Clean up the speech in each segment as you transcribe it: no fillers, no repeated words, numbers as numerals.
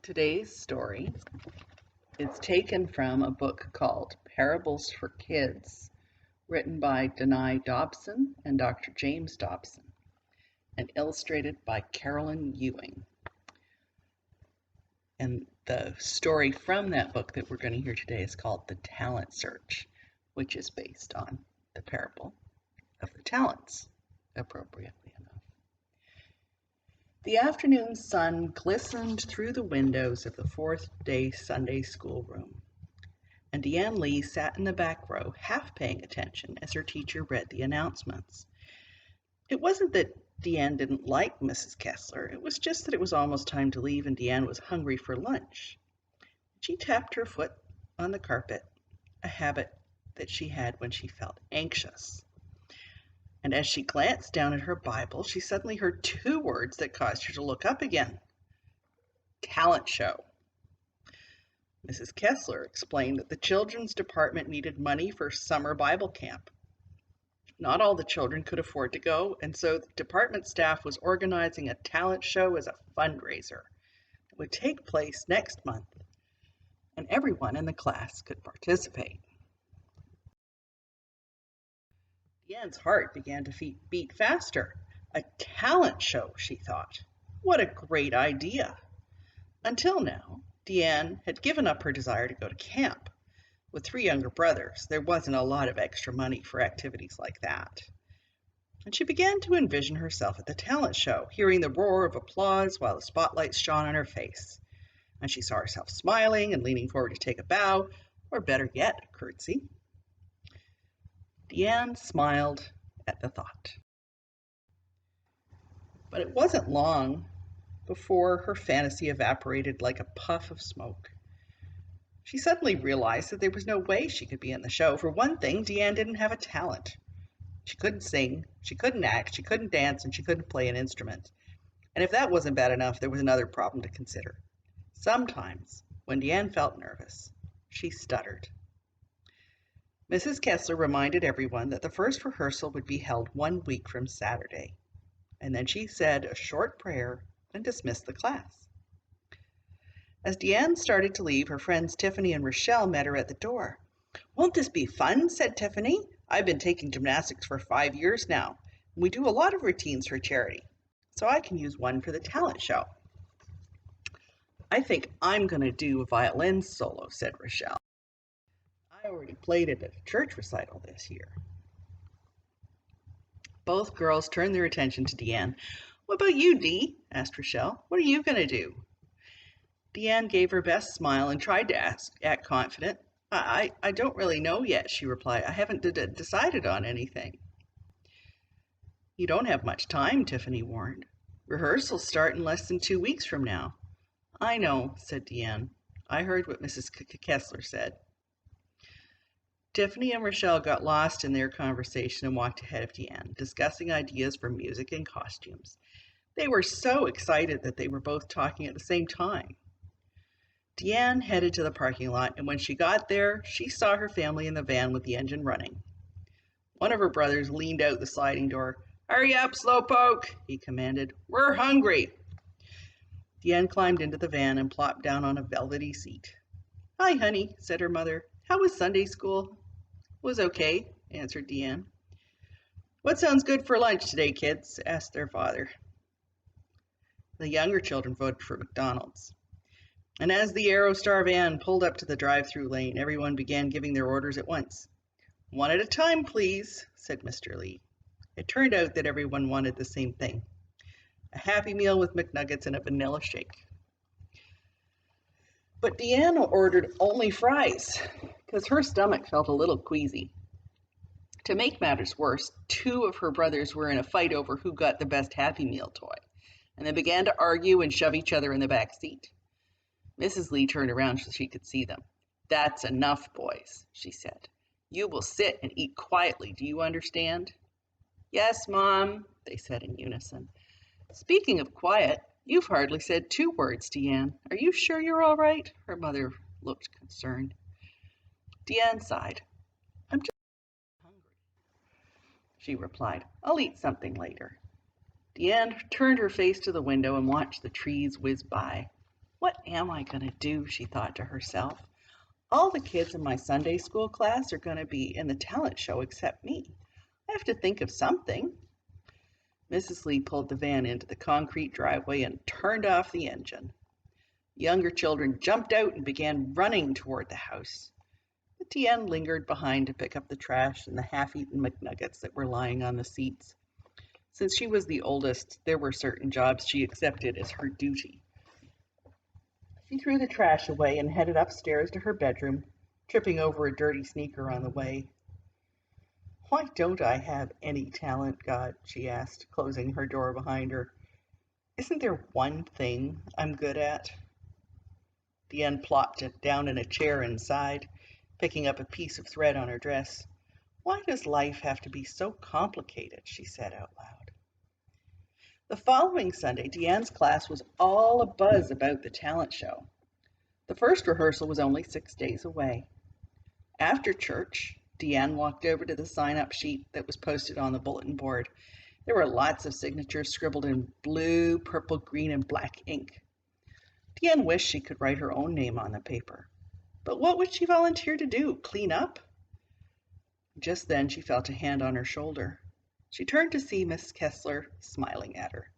Today's story is taken from a book called Parables for Kids, written by Deann Dobson and Dr. James Dobson, and illustrated by Carolyn Ewing. And the story from that book that we're going to hear today is called The Talent Search, which is based on the parable of the talents, appropriately enough. The afternoon sun glistened through the windows of the fourth-day Sunday school room, and Deann Lee sat in the back row, half paying attention as her teacher read the announcements. It wasn't that Deann didn't like Mrs. Kessler, it was just that it was almost time to leave and Deann was hungry for lunch. She tapped her foot on the carpet, a habit that she had when she felt anxious. And as she glanced down at her Bible, she suddenly heard two words that caused her to look up again. Talent show. Mrs. Kessler explained that the children's department needed money for summer Bible camp. Not all the children could afford to go, and so the department staff was organizing a talent show as a fundraiser. It would take place next month, and everyone in the class could participate. Deann's heart began to beat faster. A talent show, she thought. What a great idea. Until now, Deann had given up her desire to go to camp. With 3 younger brothers, there wasn't a lot of extra money for activities like that. And she began to envision herself at the talent show, hearing the roar of applause while the spotlights shone on her face. And she saw herself smiling and leaning forward to take a bow, or better yet, a curtsy. Deann smiled at the thought. But it wasn't long before her fantasy evaporated like a puff of smoke. She suddenly realized that there was no way she could be in the show. For one thing, Deann didn't have a talent. She couldn't sing, she couldn't act, she couldn't dance, and she couldn't play an instrument. And if that wasn't bad enough, there was another problem to consider. Sometimes, when Deann felt nervous, she stuttered. Mrs. Kessler reminded everyone that the first rehearsal would be held 1 week from Saturday, and then she said a short prayer and dismissed the class. As Deann started to leave, her friends Tiffany and Rochelle met her at the door. "Won't this be fun?" said Tiffany. "I've been taking gymnastics for 5 years now, and we do a lot of routines for charity, so I can use one for the talent show." "I think I'm going to do a violin solo," said Rochelle. "I already played it at a church recital this year." Both girls turned their attention to Deann. "What about you, Dee?" asked Rochelle. "What are you going to do?" Deann gave her best smile and tried to act confident. I don't really know yet," she replied. "I haven't decided on anything." "You don't have much time," Tiffany warned. "Rehearsals start in less than 2 weeks from now." "I know," said Deann. "I heard what Mrs. Kessler said." Tiffany and Rochelle got lost in their conversation and walked ahead of Deann, discussing ideas for music and costumes. They were so excited that they were both talking at the same time. Deann headed to the parking lot, and when she got there, she saw her family in the van with the engine running. One of her brothers leaned out the sliding door. "Hurry up, slowpoke," he commanded. "We're hungry." Deann climbed into the van and plopped down on a velvety seat. "Hi, honey," said her mother. "How was Sunday school?" "Was okay," answered Deann. "What sounds good for lunch today, kids?" asked their father. The younger children voted for McDonald's. And as the Aerostar van pulled up to the drive-through lane, everyone began giving their orders at once. "One at a time, please," said Mr. Lee. It turned out that everyone wanted the same thing: a Happy Meal with McNuggets and a vanilla shake. But Deann ordered only fries because her stomach felt a little queasy. To make matters worse, 2 of her brothers were in a fight over who got the best Happy Meal toy, and they began to argue and shove each other in the back seat. Mrs. Lee turned around so she could see them. "That's enough, boys," she said. "You will sit and eat quietly. Do you understand?" "Yes, Mom," they said in unison. "Speaking of quiet, you've hardly said 2 words, Deann. Are you sure you're all right?" Her mother looked concerned. Deann sighed. "I'm just hungry," she replied. "I'll eat something later." Deann turned her face to the window and watched the trees whiz by. What am I going to do? She thought to herself. All the kids in my Sunday school class are going to be in the talent show except me. I have to think of something. Mrs. Lee pulled the van into the concrete driveway and turned off the engine. Younger children jumped out and began running toward the house. But Deann lingered behind to pick up the trash and the half-eaten McNuggets that were lying on the seats. Since she was the oldest, there were certain jobs she accepted as her duty. She threw the trash away and headed upstairs to her bedroom, tripping over a dirty sneaker on the way. "Why don't I have any talent, God?" she asked, closing her door behind her. "Isn't there one thing I'm good at?" Deann plopped it down in a chair and sighed, picking up a piece of thread on her dress. "Why does life have to be so complicated?" she said out loud. The following Sunday, Deann's class was all abuzz about the talent show. The first rehearsal was only 6 days away. After church, Deann walked over to the sign-up sheet that was posted on the bulletin board. There were lots of signatures scribbled in blue, purple, green, and black ink. Deann wished she could write her own name on the paper. But what would she volunteer to do? Clean up? Just then she felt a hand on her shoulder. She turned to see Miss Kessler smiling at her.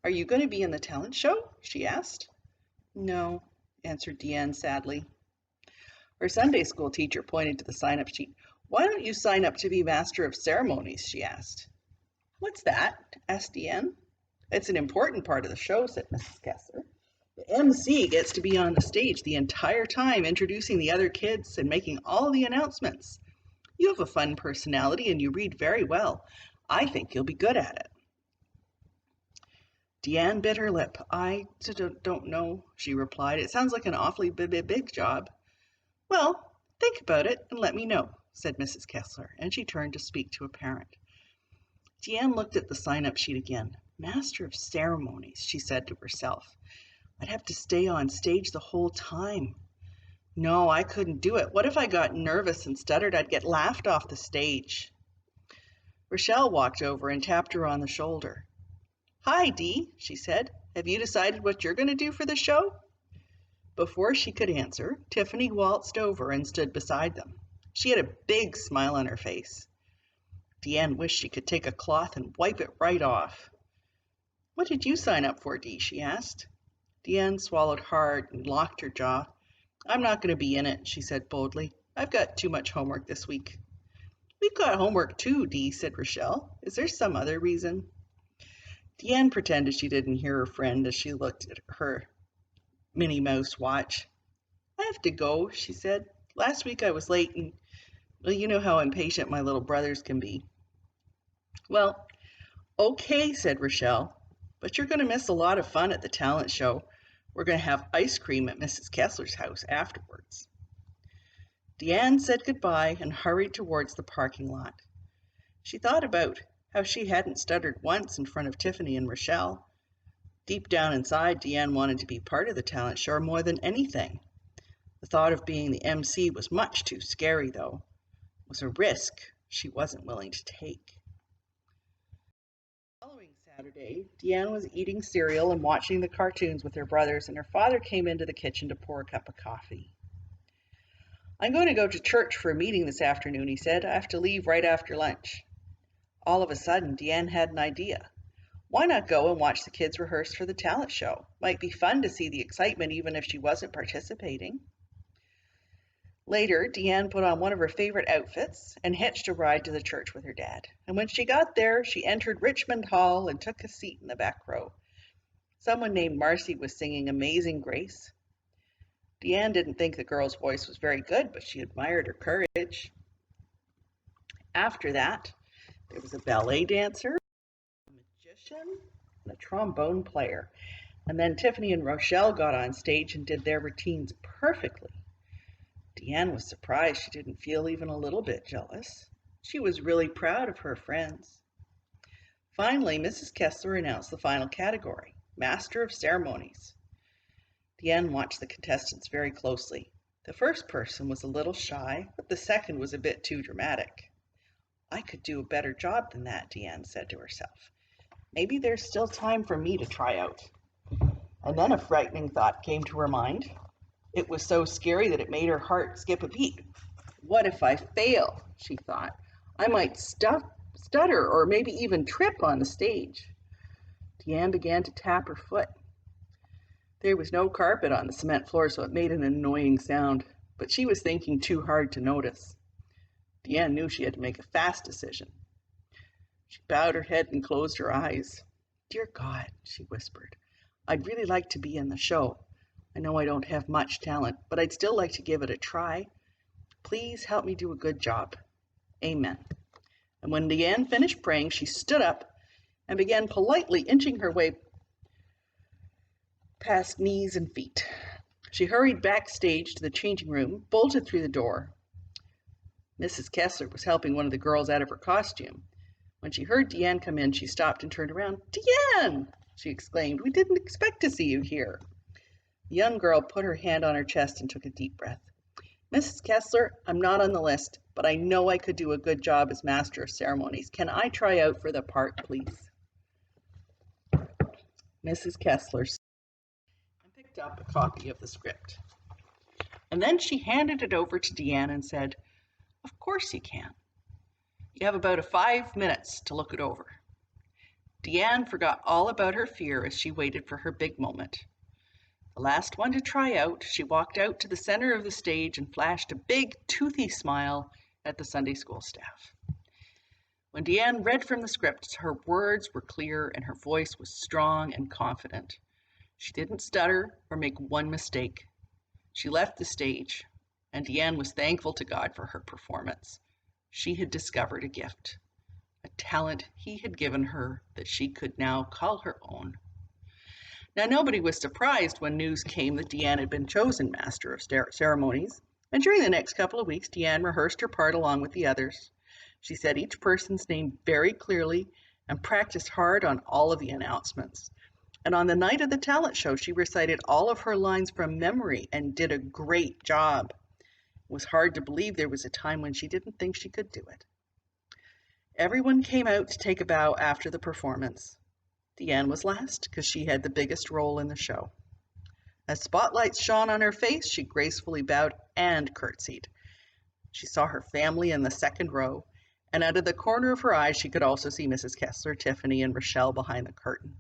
"Are you going to be in the talent show?" she asked. "No," answered Deann sadly. Her Sunday school teacher pointed to the sign-up sheet. "Why don't you sign up to be Master of Ceremonies?" she asked. "What's that?" asked Deann. "It's an important part of the show," said Mrs. Kessler. "The MC gets to be on the stage the entire time, introducing the other kids and making all the announcements. You have a fun personality and you read very well. I think you'll be good at it." Deann bit her lip. "I don't know," she replied. "It sounds like an awfully big job." "Well, think about it and let me know," said Mrs. Kessler, and she turned to speak to a parent. Deann looked at the sign-up sheet again. "Master of Ceremonies," she said to herself. "I'd have to stay on stage the whole time. No, I couldn't do it. What if I got nervous and stuttered? I'd get laughed off the stage." Rochelle walked over and tapped her on the shoulder. "Hi, Dee," she said. "Have you decided what you're going to do for the show?" Before she could answer, Tiffany waltzed over and stood beside them. She had a big smile on her face. Deann wished she could take a cloth and wipe it right off. "What did you sign up for, Dee?" she asked. Deann swallowed hard and locked her jaw. "I'm not going to be in it," she said boldly. "I've got too much homework this week." "We've got homework too, Dee," said Rochelle. "Is there some other reason?" Deann pretended she didn't hear her friend as she looked at her Minnie Mouse watch. "I have to go," she said. "Last week I was late and, well, you know how impatient my little brothers can be." "Well, okay," said Rochelle, "but you're going to miss a lot of fun at the talent show. We're going to have ice cream at Mrs. Kessler's house afterwards." Deann said goodbye and hurried towards the parking lot. She thought about how she hadn't stuttered once in front of Tiffany and Rochelle. Deep down inside, Deann wanted to be part of the talent show more than anything. The thought of being the MC was much too scary, though. It was a risk she wasn't willing to take. The following Saturday, Deann was eating cereal and watching the cartoons with her brothers, and her father came into the kitchen to pour a cup of coffee. "I'm going to go to church for a meeting this afternoon," he said. "I have to leave right after lunch." All of a sudden, Deann had an idea. Why not go and watch the kids rehearse for the talent show? Might be fun to see the excitement even if she wasn't participating. Later, Deann put on one of her favorite outfits and hitched a ride to the church with her dad. And when she got there, she entered Richmond Hall and took a seat in the back row. Someone named Marcy was singing Amazing Grace. Deann didn't think the girl's voice was very good, but she admired her courage. After that, there was a ballet dancer, a magician, and a trombone player. And then Tiffany and Rochelle got on stage and did their routines perfectly. Deann was surprised she didn't feel even a little bit jealous. She was really proud of her friends. Finally, Mrs. Kessler announced the final category, Master of Ceremonies. Deann watched the contestants very closely. The first person was a little shy, but the second was a bit too dramatic. "I could do a better job than that," Deann said to herself. "Maybe there's still time for me to try out." And then a frightening thought came to her mind. It was so scary that it made her heart skip a beat. What if I fail? She thought. I might stutter or maybe even trip on the stage. Deann began to tap her foot. There was no carpet on the cement floor, so it made an annoying sound, but she was thinking too hard to notice. Deann knew she had to make a fast decision. She bowed her head and closed her eyes. Dear God, she whispered, I'd really like to be in the show. I know I don't have much talent, but I'd still like to give it a try. Please help me do a good job. Amen. And when Deann finished praying, she stood up and began politely inching her way past knees and feet. She hurried backstage to the changing room, bolted through the door. Mrs. Kessler was helping one of the girls out of her costume. When she heard Deann come in, she stopped and turned around. Deann! She exclaimed. We didn't expect to see you here. The young girl put her hand on her chest and took a deep breath. Mrs. Kessler, I'm not on the list, but I know I could do a good job as Master of Ceremonies. Can I try out for the part, please? Mrs. Kessler picked up a copy of the script. And then she handed it over to Deann and said, Of course you can. You have about 5 minutes to look it over. Deann forgot all about her fear as she waited for her big moment. The last one to try out, she walked out to the center of the stage and flashed a big, toothy smile at the Sunday school staff. When Deann read from the script, her words were clear and her voice was strong and confident. She didn't stutter or make one mistake. She left the stage, and Deann was thankful to God for her performance. She had discovered a gift, a talent he had given her that she could now call her own. Now, nobody was surprised when news came that Deann had been chosen Master of Ceremonies, and during the next couple of weeks, Deann rehearsed her part along with the others. She said each person's name very clearly and practiced hard on all of the announcements. And on the night of the talent show, she recited all of her lines from memory and did a great job. It was hard to believe there was a time when she didn't think she could do it. Everyone came out to take a bow after the performance. Deann was last because she had the biggest role in the show. As spotlights shone on her face, she gracefully bowed and curtsied. She saw her family in the second row, and out of the corner of her eye, she could also see Mrs. Kessler, Tiffany, and Rochelle behind the curtain.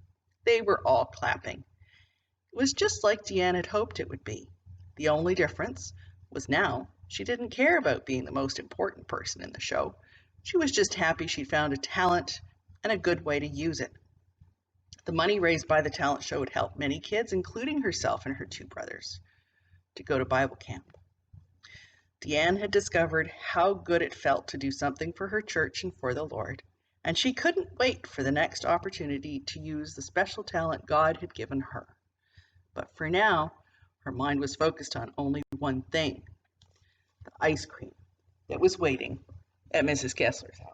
They were all clapping. It was just like Deann had hoped it would be. The only difference was now she didn't care about being the most important person in the show. She was just happy she'd found a talent and a good way to use it. The money raised by the talent show would help many kids, including herself and her 2 brothers, to go to Bible camp. Deann had discovered how good it felt to do something for her church and for the Lord, and she couldn't wait for the next opportunity to use the special talent God had given her. But for now, her mind was focused on only one thing, the ice cream that was waiting at Mrs. Kessler's house.